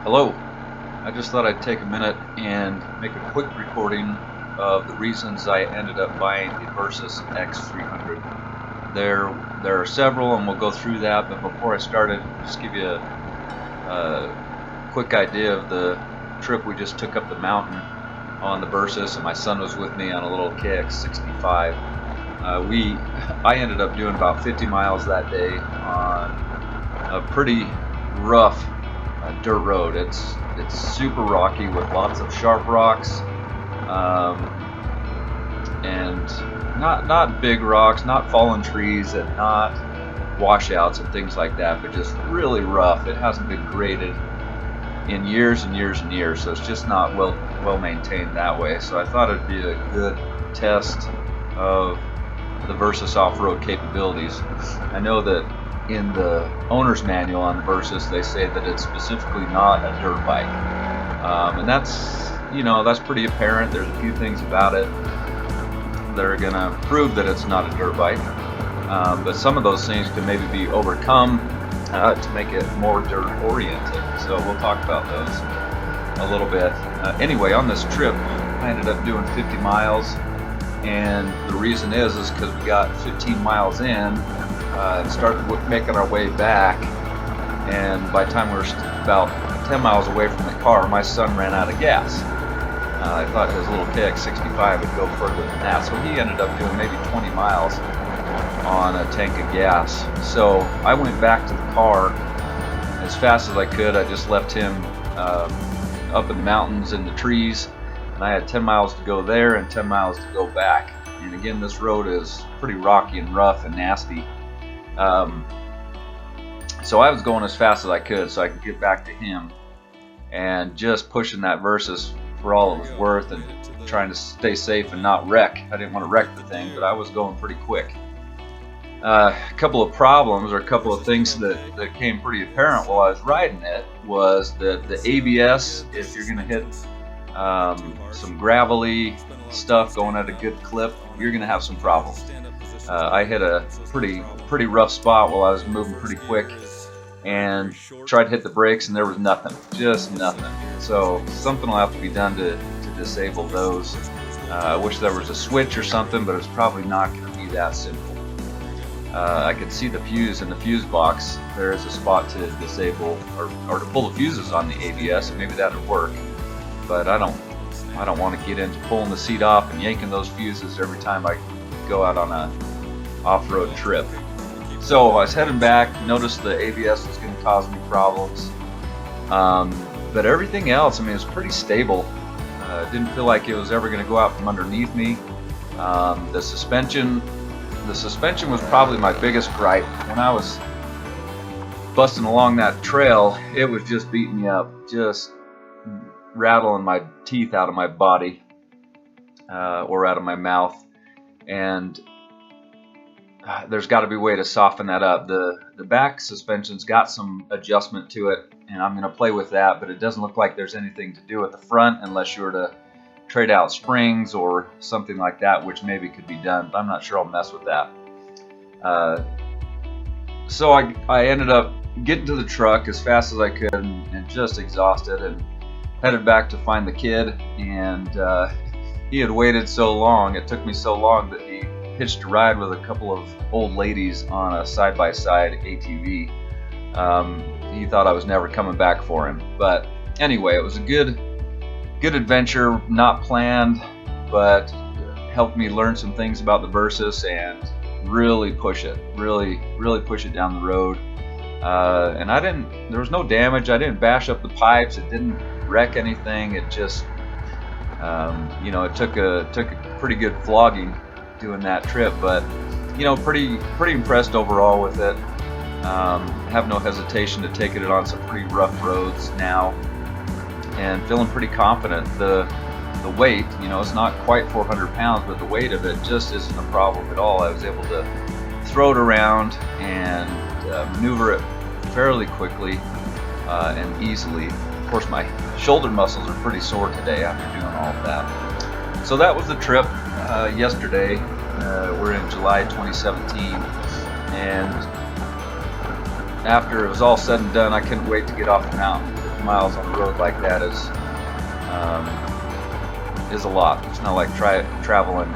Hello. I just thought I'd take a minute and make a quick recording of the reasons I ended up buying the Versys X-300. There are several, and we'll go through that, but before I started, just give you a quick idea of the trip we just took up the mountain on the Versys, and my son was with me on a little KX65. I ended up doing about 50 miles that day on a pretty rough dirt road. It's super rocky with lots of sharp rocks, and not big rocks, not fallen trees, and not washouts and things like that, but just really rough. It hasn't been graded in years and years and years, so it's just not well maintained that way. So I thought it'd be a good test of the Versys off-road capabilities. I know that in the owner's manual on the Versys, they say that it's specifically not a dirt bike, and that's pretty apparent. There's a few things about it that are going to prove that it's not a dirt bike, but some of those things can maybe be overcome to make it more dirt oriented. So we'll talk about those a little bit. Anyway, on this trip, I ended up doing 50 miles, and the reason is because we got 15 miles in and started making our way back, and by the time we were about 10 miles away from the car, my son ran out of gas. I thought his little KX65 would go further than that, so he ended up doing maybe 20 miles on a tank of gas. So I went back to the car as fast as I could. I just left him up in the mountains in the trees, and I had 10 miles to go there and 10 miles to go back. And again, this road is pretty rocky and rough and nasty. So I was going as fast as I could so I could get back to him, and just pushing that Versys for all it was worth, and trying to stay safe and not wreck. I didn't want to wreck the thing, but I was going pretty quick. A couple of problems, or a couple of things that came pretty apparent while I was riding it, was that the ABS, if you're going to hit some gravelly stuff going at a good clip, you're going to have some problems. I hit a pretty rough spot while I was moving pretty quick, and tried to hit the brakes, and there was nothing, just nothing. So something will have to be done to disable those. I wish there was a switch or something, but it's probably not going to be that simple. I could see the fuse in the fuse box. There is a spot to disable or to pull the fuses on the ABS, and maybe that would work. But I don't want to get into pulling the seat off and yanking those fuses every time I go out on a off-road trip. So I was heading back, noticed the ABS was going to cause me problems, but everything else, I mean, it's pretty stable. Didn't feel like it was ever going to go out from underneath me. The suspension was probably my biggest gripe. When I was busting along that trail, it was just beating me up, just rattling my teeth out of my body or out of my mouth, and there's got to be a way to soften that up. The back suspension's got some adjustment to it, and I'm going to play with that, but it doesn't look like there's anything to do at the front unless you were to trade out springs or something like that, which maybe could be done, but I'm not sure I'll mess with that. So I ended up getting to the truck as fast as I could, and just exhausted, and headed back to find the kid. And he had waited so long, it took me so long, that he hitched a ride with a couple of old ladies on a side-by-side ATV. He thought I was never coming back for him, but anyway, it was a good adventure, not planned, but helped me learn some things about the Versys and really push it down the road. And there was no damage. I didn't bash up the pipes. It didn't wreck anything. It just it took a pretty good flogging doing that trip, but pretty impressed overall with it. Have no hesitation to take it on some pretty rough roads now, and feeling pretty confident. The weight, it's not quite 400 pounds, but the weight of it just isn't a problem at all. I was able to throw it around and maneuver it fairly quickly and easily. Of course, my shoulder muscles are pretty sore today after doing all of that. So that was the trip yesterday. We're in July 2017, and after it was all said and done, I couldn't wait to get off the mountain. miles on the road like that is a lot. It's not like traveling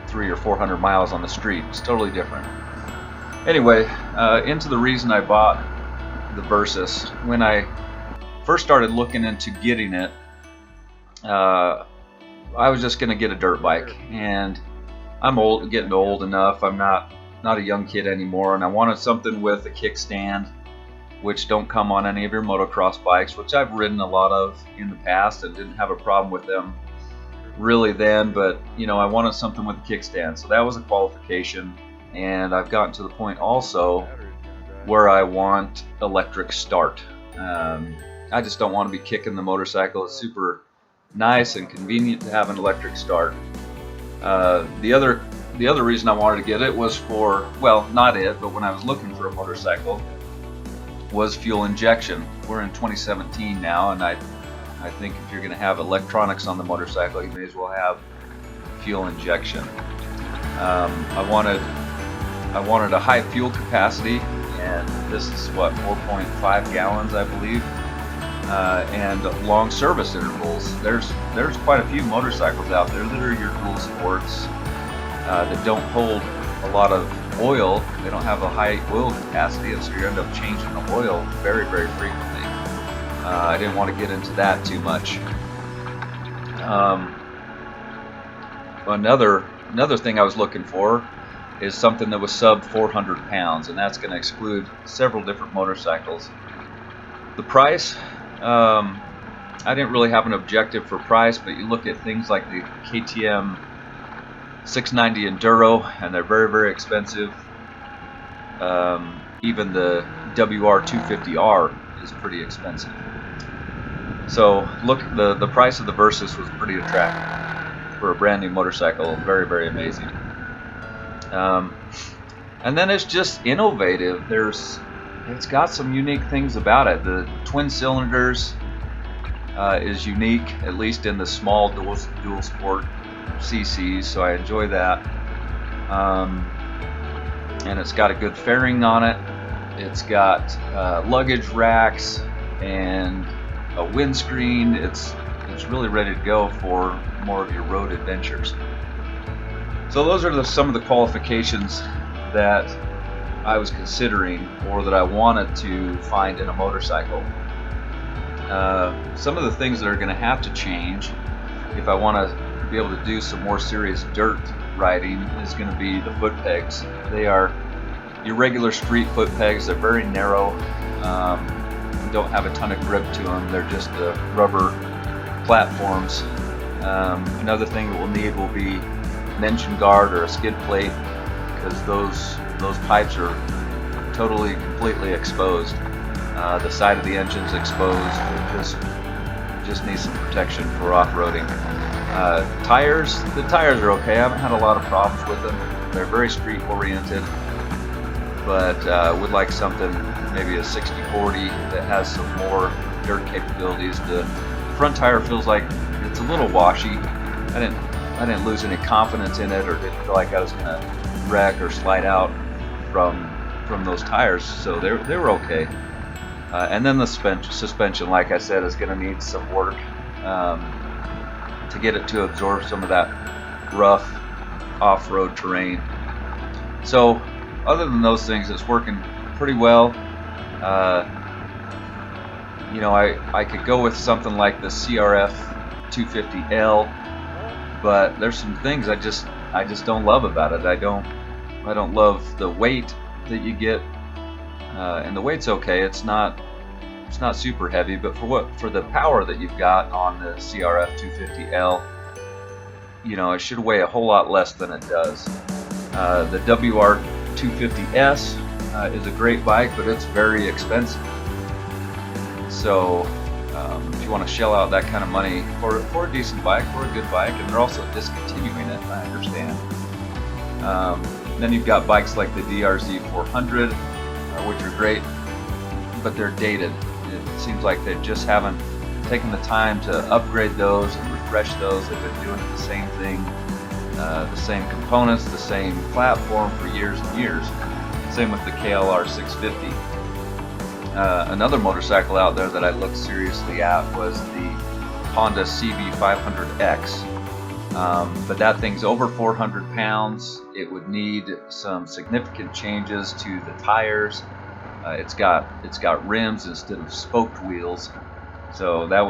300 or 400 miles on the street. It's totally different. Anyway, into the reason I bought the Versys. When I first started looking into getting it, I was just going to get a dirt bike, and I'm getting old enough. I'm not a young kid anymore, and I wanted something with a kickstand, which don't come on any of your motocross bikes, which I've ridden a lot of in the past and didn't have a problem with them really then, but you know, I wanted something with a kickstand, so that was a qualification. And I've gotten to the point also where I want electric start. I just don't want to be kicking the motorcycle. It's super nice and convenient to have an electric start. The other reason I wanted to get it was for, well, not it, but when I was looking for a motorcycle, was fuel injection. We're in 2017 now, and I think if you're going to have electronics on the motorcycle, you may as well have fuel injection. I wanted a high fuel capacity, and this is what, 4.5 gallons, I believe, and long service intervals. There's quite a few motorcycles out there that are your dual sports that don't hold a lot of oil. They don't have a high oil capacity, and so you end up changing the oil very, very frequently. I didn't want to get into that too much. Another thing I was looking for is something that was sub 400 pounds, and that's going to exclude several different motorcycles. The price, I didn't really have an objective for price, but you look at things like the KTM 690 Enduro, and they're very, very expensive. Even the WR250R is pretty expensive. So look, the price of the Versys was pretty attractive for a brand new motorcycle. Very, very amazing. And then it's just innovative. It's got some unique things about it. The twin cylinders is unique, at least in the small dual sport CCs, so I enjoy that. And it's got a good fairing on it. It's got luggage racks and a windscreen. It's really ready to go for more of your road adventures. So those are some of the qualifications that I was considering, or that I wanted to find in a motorcycle. Some of the things that are going to have to change if I want to be able to do some more serious dirt riding is going to be the foot pegs. They are your regular street foot pegs. They're very narrow, don't have a ton of grip to them. They're just rubber platforms. Another thing that we'll need will be an engine guard or a skid plate, because those pipes are completely exposed. The side of the engine's exposed. It just needs some protection for off-roading. Tires, the tires are okay. I haven't had a lot of problems with them. They're very street oriented, but would like something, maybe a 60/40 that has some more dirt capabilities. The front tire feels like it's a little washy. I didn't lose any confidence in it, or didn't feel like I was going to wreck or slide out from those tires, so they were okay. And then the suspension, like I said, is going to need some work to get it to absorb some of that rough off-road terrain. So other than those things, it's working pretty well. You know, I could go with something like the CRF 250L, but there's some things I just don't love about it. I don't love the weight that you get, and the weight's okay. It's not super heavy, but for the power that you've got on the CRF 250L, you know, it should weigh a whole lot less than it does. The WR250S is a great bike, but it's very expensive. So if you want to shell out that kind of money for a decent bike, for a good bike, and they're also discontinuing it, I understand. Then you've got bikes like the DRZ 400, which are great, but they're dated. It seems like they just haven't taken the time to upgrade those and refresh those. They've been doing the same thing, the same components, the same platform for years and years. Same with the KLR 650. Another motorcycle out there that I looked seriously at was the Honda CB500X. But that thing's over 400 pounds. It would need some significant changes to the tires. It's got rims instead of spoked wheels, so that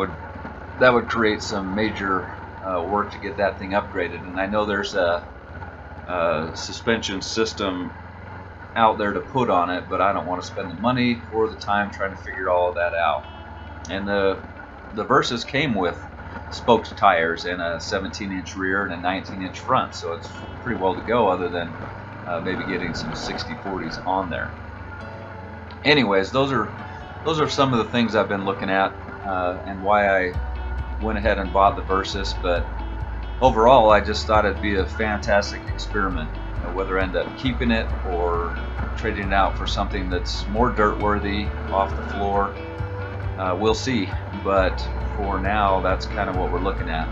would create some major work to get that thing upgraded. And I know there's a suspension system out there to put on it, but I don't want to spend the money or the time trying to figure all of that out. And the Versys came with spoked tires and a 17-inch rear and a 19-inch front, so it's pretty well to go, other than maybe getting some 60/40s on there. Anyways, those are some of the things I've been looking at and why I went ahead and bought the Versys. But overall, I just thought it'd be a fantastic experiment. Whether I end up keeping it or trading it out for something that's more dirt worthy, off the floor, we'll see. But for now, that's kind of what we're looking at.